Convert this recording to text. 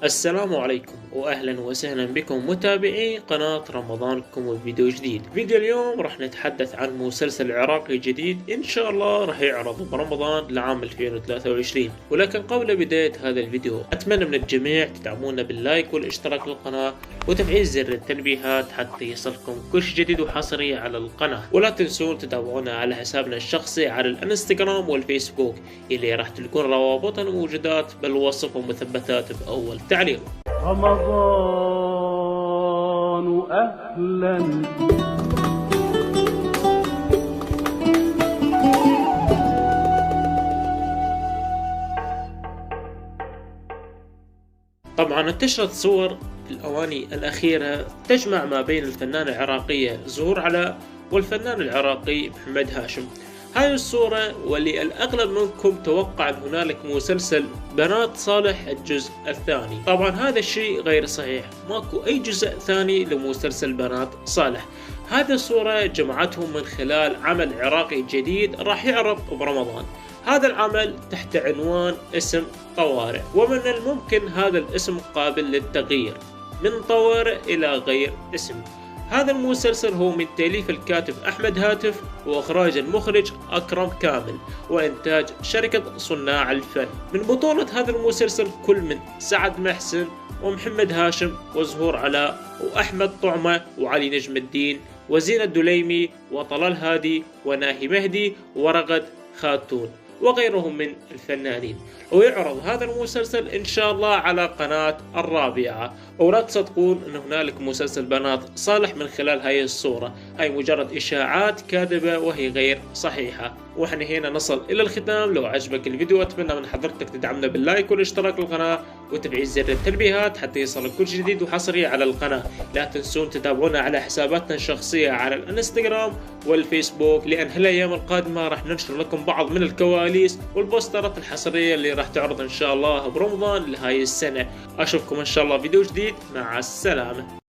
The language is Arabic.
السلام عليكم واهلا وسهلا بكم متابعي قناة رمضانكم وفيديو جديد. فيديو اليوم راح نتحدث عن مسلسل عراقي جديد ان شاء الله راح يعرض برمضان لعام 2023. ولكن قبل بداية هذا الفيديو اتمنى من الجميع تدعمونا باللايك والاشتراك في القناة وتفعيل زر التنبيهات حتى يصلكم كل شيء جديد وحصري على القناة. ولا تنسون تتابعونا على حسابنا الشخصي على الانستغرام والفيسبوك اللي راح تلقون روابطنا موجودات بالوصف ومثبتات بأول تعليق. رمضان أهلا طبعا انتشرت صور في الأواني الأخيرة تجمع ما بين الفنانة العراقية زهور علاء والفنان العراقي محمد هاشم. هاي الصورة واللي الأغلب منكم توقع أن هنالك مسلسل بنات صالح الجزء الثاني. طبعا هذا الشيء غير صحيح، ماكو أي جزء ثاني لمسلسل بنات صالح. هذه الصورة جمعتهم من خلال عمل عراقي جديد راح يعرض برمضان. هذا العمل تحت عنوان اسم طوارئ، ومن الممكن هذا الاسم قابل للتغيير من طوارئ إلى غير اسم. هذا المسلسل هو من تأليف الكاتب أحمد هاتف وإخراج المخرج أكرم كامل وإنتاج شركة صناع الفن. من بطولة هذا المسلسل كل من سعد محسن ومحمد هاشم وزهور علاء وأحمد طعمة وعلي نجم الدين وزينة الدليمي وطلال هادي وناهي مهدي ورغد خاتون وغيرهم من الفنانين. ويعرض هذا المسلسل إن شاء الله على قناة الرابعة. ولا تصدقون أن هنالك مسلسل بنات صالح من خلال هاي الصورة، هاي مجرد إشاعات كاذبة وهي غير صحيحة. وإحنا هنا نصل إلى الختام. لو عجبك الفيديو أتمنى من حضرتك تدعمنا باللايك والاشتراك في القناة وتفعيل زر التنبيهات حتى يصلك كل جديد وحصري على القناة. لا تنسون تتابعونا على حساباتنا الشخصية على الانستغرام والفيسبوك، لأن هالأيام القادمة راح ننشر لكم بعض من الكواليس والبوسترات الحصرية اللي راح تعرض إن شاء الله برمضان لهاي السنة. أشوفكم إن شاء الله فيديو جديد، مع السلامة.